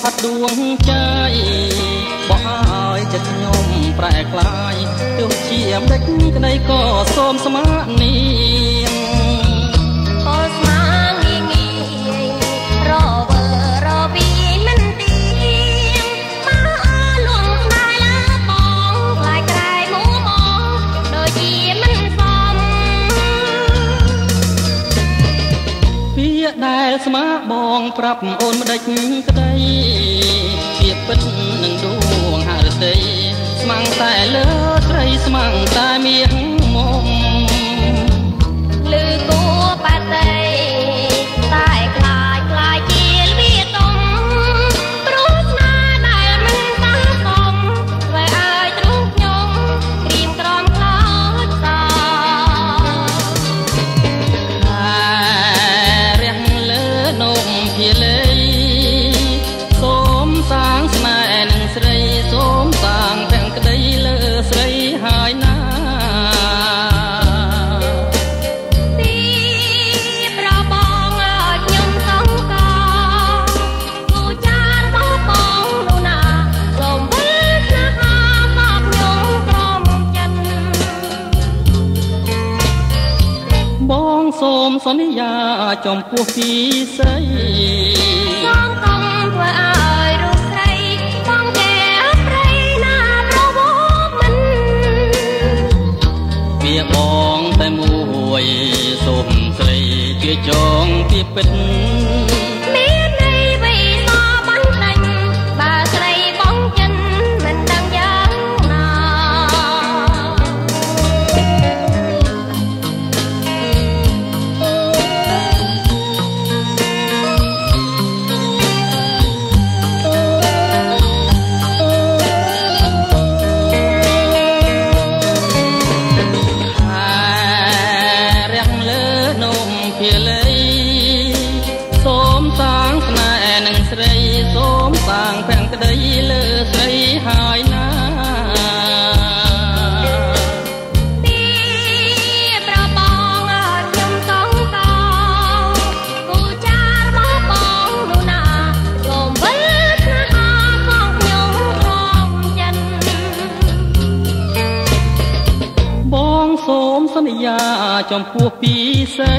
ផាត់ដួងใจបោះឲ្យចិត្តខ្ញុំប្រែក្លាយទោះជាម្ដេចក្ដីក៏សូមស្មានាងក៏ស្មាងាយងាយរវើរវីមិនទៀងមកលួងដៃលើបងខ្លាយក្រែមួមកដូចជាមិនសមពាក្យដែលស្មាបងប្រាប់អូនម្ដេចក្ដីជាពិតនឹងដួងហឫទ័យស្មាំងតែលើត្រីស្មាំងតែមាសមុំលឺគួបាតីតែខ្លាយជាលវាទុំព្រោះស្នាដែលមិនតាសមធ្វើឲ្យទ្រូងខ្ញុំក្រៀមក្រំខ្លោចសោរះលើនំភាលីសូមសាងស្នេហ៍នឹងស្រីសូមសាងទាំងក្ដីលើស្រីហើយណាសូមសន្យាចំពោះពីស្រីសូមកុំធ្វើឲ្យរូបស្រីបងកែប្រៃណាប្រវត្តិមិនវាបងតែមួយសូមស្រីជាចងពីពិតមានន័យវិសាបានដាច់បើស្រីបងចិនមិនដឹងយ៉ាងណាសូមសាងស្នេហ៍នឹងស្រីសូមសាងទាំងក្ដីលើស្រីហើយណាទីប្របងឲ្យខ្ញុំសងកោគូចារបស់បងនោះណាសូមវិលស្នេហាផងខ្ញុំរំចិនបងសូមសន្យាចំពោះពីស្រី